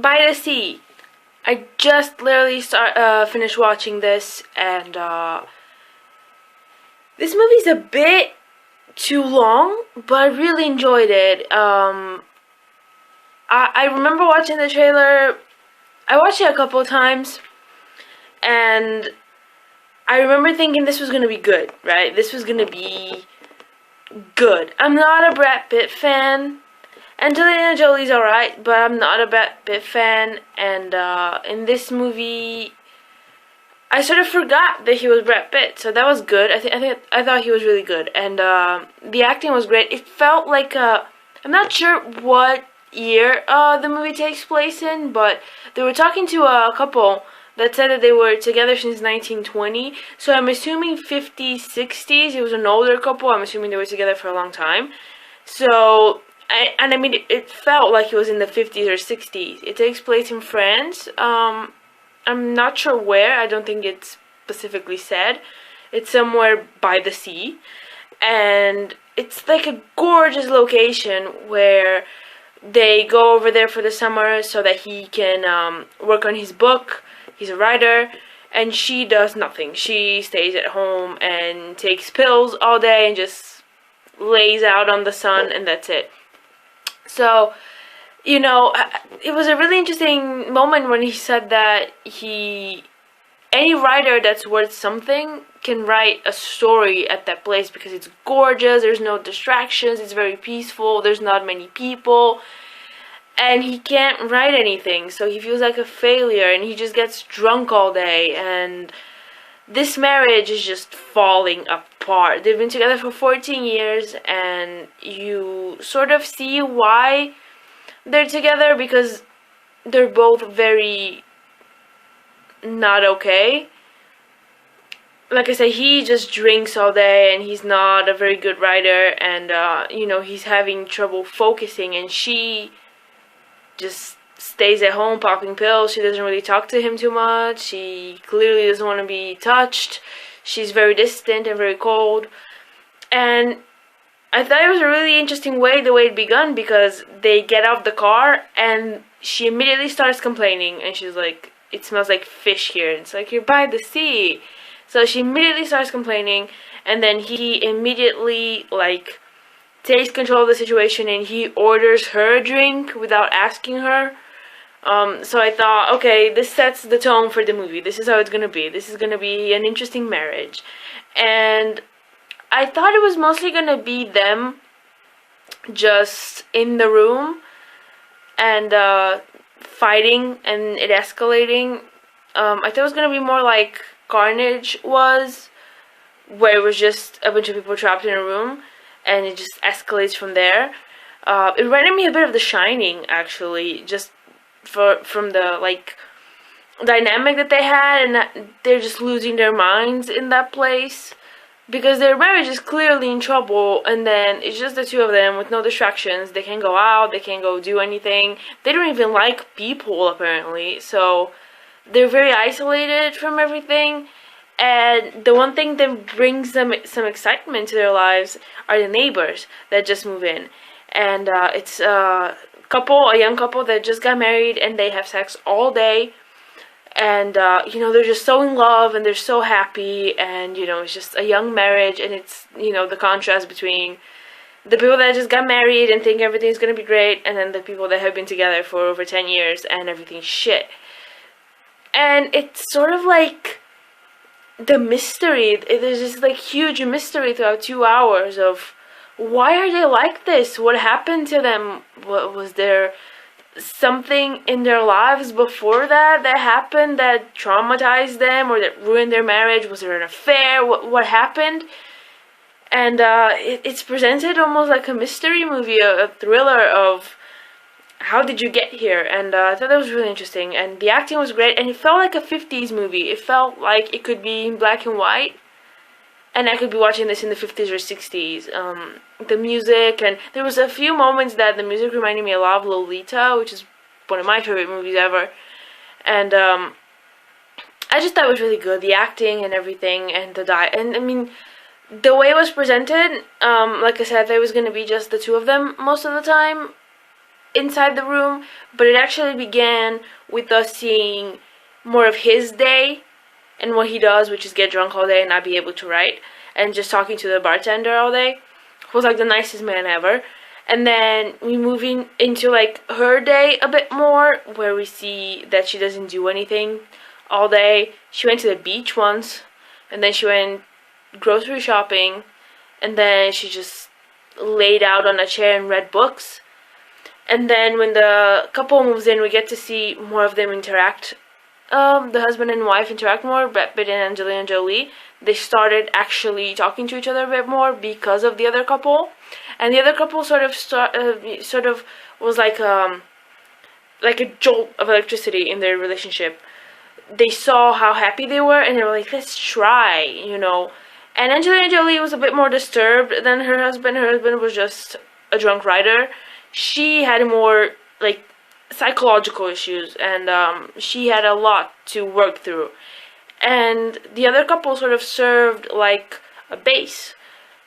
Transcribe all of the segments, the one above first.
By the Sea. I just literally finished watching this, and this movie's a bit too long, but I really enjoyed it. I remember watching the trailer. I watched it a couple of times, and I remember thinking this was gonna be good, right? This was gonna be good. I'm not a Brad Pitt fan. Angelina Jolie's alright, but I'm not a Brad Pitt fan, and in this movie, I sort of forgot that he was Brad Pitt, so that was good. I thought he was really good, and the acting was great. It felt like I'm not sure what year the movie takes place in, but they were talking to a couple that said that they were together since 1920, so I'm assuming 50s, 60s. It was an older couple. I'm assuming they were together for a long time. So, I mean, it felt like it was in the 50s or 60s. It takes place in France. I'm not sure where. I don't think it's specifically said. It's somewhere by the sea. And it's like a gorgeous location where they go over there for the summer so that he can work on his book. He's a writer. And she does nothing. She stays at home and takes pills all day and just lays out on the sun, and that's it. So, you know, it was a really interesting moment when he said that any writer that's worth something can write a story at that place because it's gorgeous, there's no distractions, it's very peaceful, there's not many people, and he can't write anything, so he feels like a failure, and he just gets drunk all day, and this marriage is just falling apart. They've been together for 14 years, and you sort of see why they're together, because they're both very not okay. Like I said, he just drinks all day, and he's not a very good writer, and, you know, he's having trouble focusing, and she just stays at home popping pills. She doesn't really talk to him too much. She clearly doesn't want to be touched. She's very distant and very cold. And I thought it was a really interesting the way it begun, because they get out of the car and she immediately starts complaining, and she's like, it smells like fish here. And it's like, you're by the sea. So she immediately starts complaining, and then he immediately, like, takes control of the situation, and he orders her a drink without asking her. So I thought, okay, this sets the tone for the movie. This is how it's gonna be. This is gonna be an interesting marriage. And I thought it was mostly gonna be them just in the room and fighting and it escalating. I thought it was gonna be more like Carnage was, where it was just a bunch of people trapped in a room and it just escalates from there. It reminded me a bit of The Shining, actually, just from the, like, dynamic that they had, and that they're just losing their minds in that place because their marriage is clearly in trouble, and then it's just the two of them with no distractions. They can't go out, they can't go do anything. They don't even like people, apparently, so they're very isolated from everything. And the one thing that brings them some excitement to their lives are the neighbors that just move in. And it's a young couple that just got married, and they have sex all day. And, you know, they're just so in love, and they're so happy, and, you know, it's just a young marriage, and it's, you know, the contrast between the people that just got married and think everything's gonna be great, and then the people that have been together for over 10 years, and everything's shit. And it's sort of like the mystery. There's this, like, huge mystery throughout 2 hours of why are they like this? What happened to them? What was there something in their lives before that happened that traumatized them or that ruined their marriage? Was there an affair? What happened? And it's presented almost like a mystery movie, a thriller of how did you get here? And I thought that was really interesting. And the acting was great, and it felt like a 50s movie. It felt like it could be in black and white, and I could be watching this in the 50s or 60s. The music, and there was a few moments that the music reminded me a lot of Lolita, which is one of my favorite movies ever. And I just thought it was really good, the acting and everything, and and I mean, the way it was presented, like I said, there was going to be just the two of them most of the time. inside the room, but it actually began with us seeing more of his day and what he does, which is get drunk all day and not be able to write, and just talking to the bartender all day. Who's like the nicest man ever. And then we move into like her day a bit more, where we see that she doesn't do anything all day. She went to the beach once, and then she went grocery shopping, and then she just laid out on a chair and read books. And then when the couple moves in, we get to see more of them interact. The husband and wife interact more, Brad Pitt and Angelina Jolie. They started actually talking to each other a bit more because of the other couple. And the other couple sort of was like a jolt of electricity in their relationship. They saw how happy they were, and they were like, let's try, And Angelina Jolie was a bit more disturbed than her husband. Her husband was just a drunk writer. She had more, like, psychological issues, and she had a lot to work through. And the other couple sort of served like a base.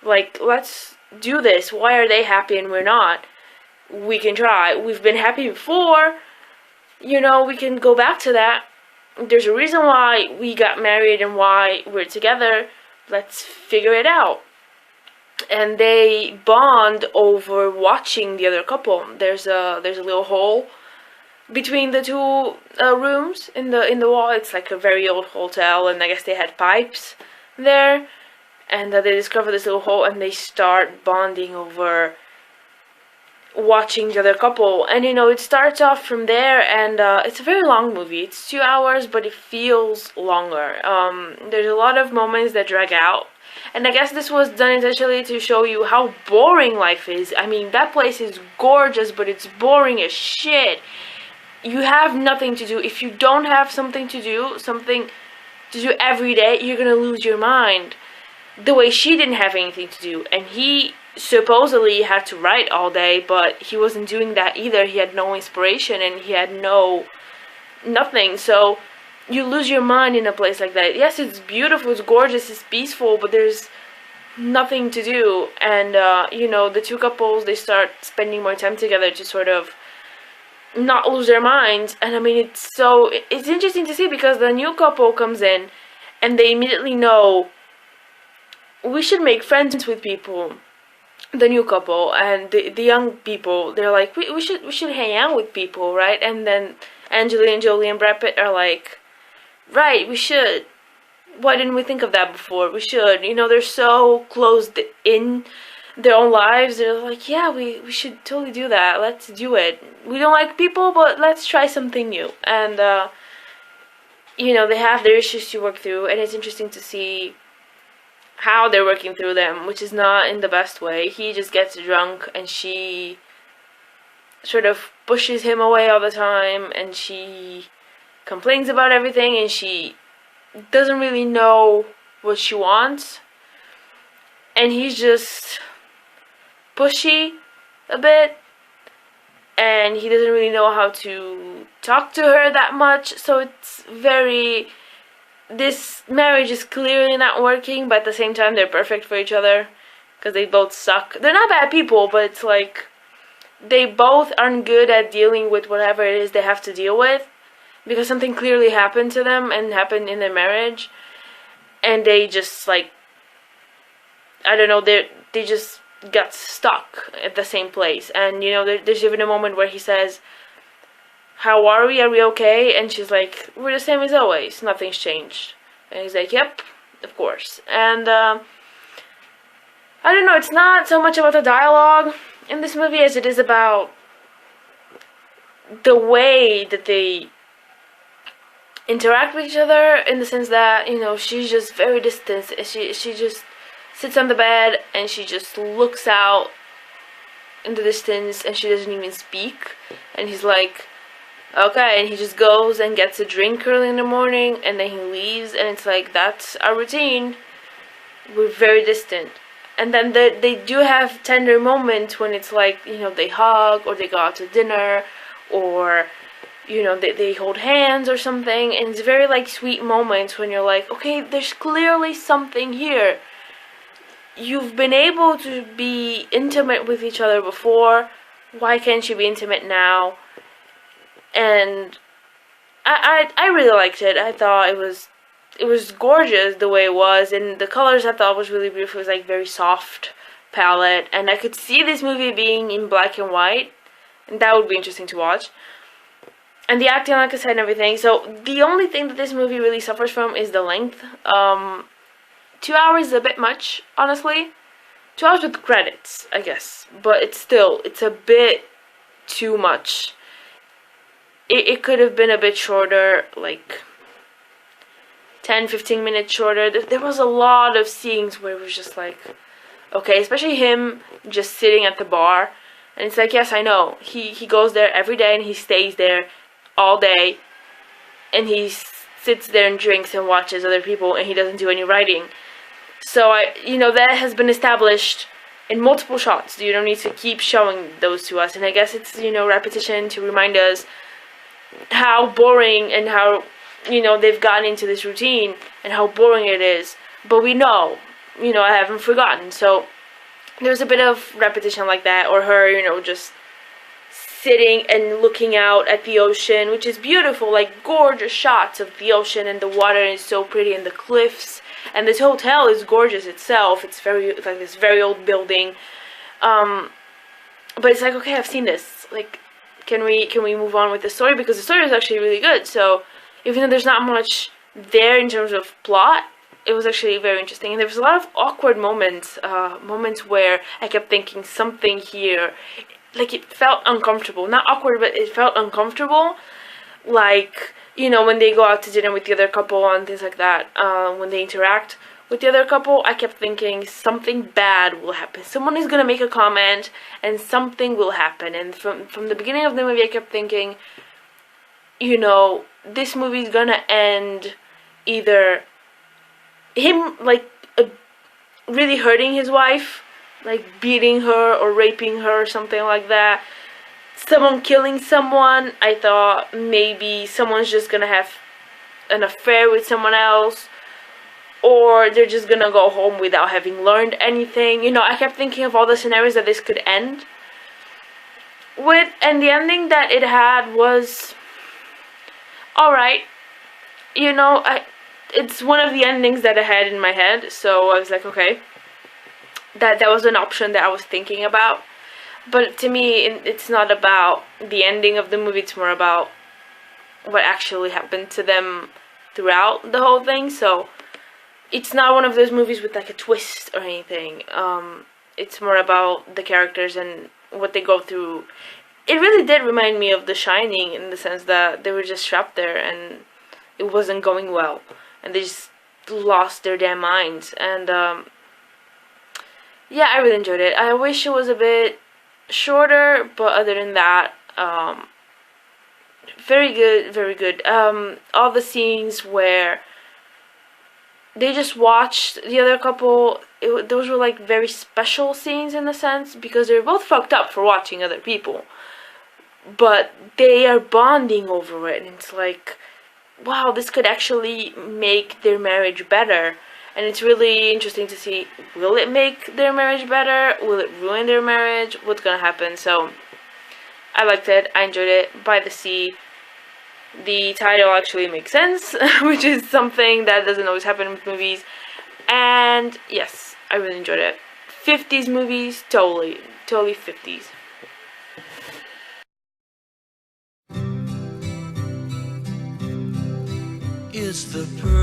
Like, let's do this. Why are they happy and we're not? We can try. We've been happy before. We can go back to that. There's a reason why we got married and why we're together. Let's figure it out. And they bond over watching the other couple. There's a little hole between the two rooms in the wall. It's like a very old hotel, and I guess they had pipes there. And they discover this little hole, and they start bonding over watching the other couple. And it starts off from there, and it's a very long movie. It's 2 hours, but it feels longer. There's a lot of moments that drag out, and I guess this was done intentionally to show you how boring life is. I mean, that place is gorgeous, but it's boring as shit. You have nothing to do. If you don't have something to do every day, you're gonna lose your mind. The way she didn't have anything to do, and he supposedly had to write all day, but he wasn't doing that either. He had no inspiration, and he had nothing. So you lose your mind in a place like that. Yes, it's beautiful, it's gorgeous, it's peaceful, but there's nothing to do. And the two couples, they start spending more time together to sort of not lose their minds. And I mean, it's interesting to see, because the new couple comes in and they immediately know, we should make friends with people. The new couple and the young people, they're like, we should hang out with people, right? And then Angelina Jolie and Brad Pitt are like, right, we should. Why didn't we think of that before? We should. They're so closed in their own lives. They're like, yeah, we should totally do that. Let's do it. We don't like people, but let's try something new. And they have their issues to work through, and it's interesting to see how they're working through them, which is not in the best way. He just gets drunk, and she sort of pushes him away all the time, and she complains about everything, and she doesn't really know what she wants. And he's just pushy a bit, and he doesn't really know how to talk to her that much. So it's this marriage is clearly not working, but at the same time they're perfect for each other, because they both suck. They're not bad people, but it's like they both aren't good at dealing with whatever it is they have to deal with, because something clearly happened to them and happened in their marriage, and they just, like, I don't know, they just got stuck at the same place. And there's even a moment where he says, how are we? Are we okay? And she's like, we're the same as always. Nothing's changed. And he's like, yep, of course. And I don't know, it's not so much about the dialogue in this movie as it is about the way that they interact with each other, in the sense that, she's just very distant. She just sits on the bed and she just looks out in the distance, and she doesn't even speak. And he's like, okay, and he just goes and gets a drink early in the morning, and then he leaves, and it's like, that's our routine. We're very distant. And then they do have tender moments when it's like, they hug, or they go out to dinner, or, they hold hands or something, and it's very, like, sweet moments when you're like, okay, there's clearly something here. You've been able to be intimate with each other before. Why can't she be intimate now? And I really liked it. I thought it was gorgeous the way it was, and the colors I thought was really beautiful. It was like very soft palette, and I could see this movie being in black and white, and that would be interesting to watch. And the acting, like I said, and everything. So the only thing that this movie really suffers from is the length. 2 hours is a bit much, honestly. 2 hours with credits, I guess, but it's a bit too much. It could have been a bit shorter, like 10-15 minutes shorter. There was a lot of scenes where it was just like, okay, especially him just sitting at the bar, and it's like, yes, I know, he goes there every day and he stays there all day, and he sits there and drinks and watches other people, and he doesn't do any writing. So that has been established in multiple shots. You don't need to keep showing those to us, and I guess it's repetition to remind us how boring and how they've gotten into this routine and how boring it is. But we know, I haven't forgotten. So there's a bit of repetition like that, or her, just sitting and looking out at the ocean, which is beautiful, like gorgeous shots of the ocean, and the water is so pretty, and the cliffs, and this hotel is gorgeous itself. It's like this very old building, but it's like, okay, I've seen this. Like, can we move on with the story, because the story is actually really good. So even though there's not much there in terms of plot, it was actually very interesting, and there was a lot of awkward moments where I kept thinking something here. Like, it felt uncomfortable. Not awkward, but it felt uncomfortable. Like, when they go out to dinner with the other couple and things like that, when they interact with the other couple, I kept thinking something bad will happen. Someone is going to make a comment and something will happen. And from the beginning of the movie, I kept thinking, this movie is going to end either him, like, really hurting his wife, like beating her or raping her or something like that. Someone killing someone. I thought maybe someone's just gonna have an affair with someone else, or they're just gonna go home without having learned anything. I kept thinking of all the scenarios that this could end with, and the ending that it had was alright. It's one of the endings that I had in my head, so I was like, okay. That was an option that I was thinking about. But to me, it's not about the ending of the movie. It's more about what actually happened to them throughout the whole thing. So it's not one of those movies with like a twist or anything. It's more about the characters and what they go through. It really did remind me of The Shining, in the sense that they were just trapped there and it wasn't going well. And they just lost their damn minds. And yeah, I really enjoyed it. I wish it was a bit shorter, but other than that, very good, very good. All the scenes where they just watched the other couple, those were like very special scenes in a sense, because they're both fucked up for watching other people, but they are bonding over it, and it's like, wow, this could actually make their marriage better. And it's really interesting to see, will it make their marriage better? Will it ruin their marriage? What's gonna happen? So, I liked it. I enjoyed it. By the Sea. The title actually makes sense, which is something that doesn't always happen with movies. And, yes, I really enjoyed it. 50s movies, totally 50s. It's the perfect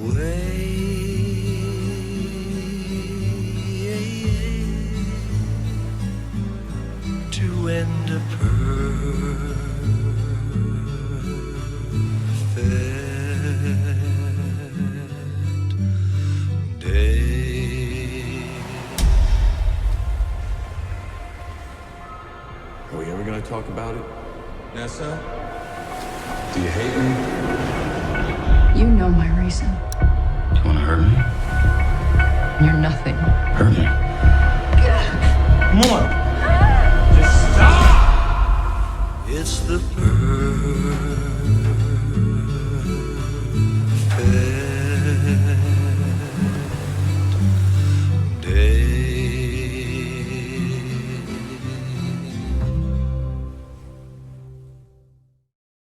way to end a perfect day. Are we ever gonna talk about it? Nessa? Do you hate me? You know my reason. You wanna hurt me? You're nothing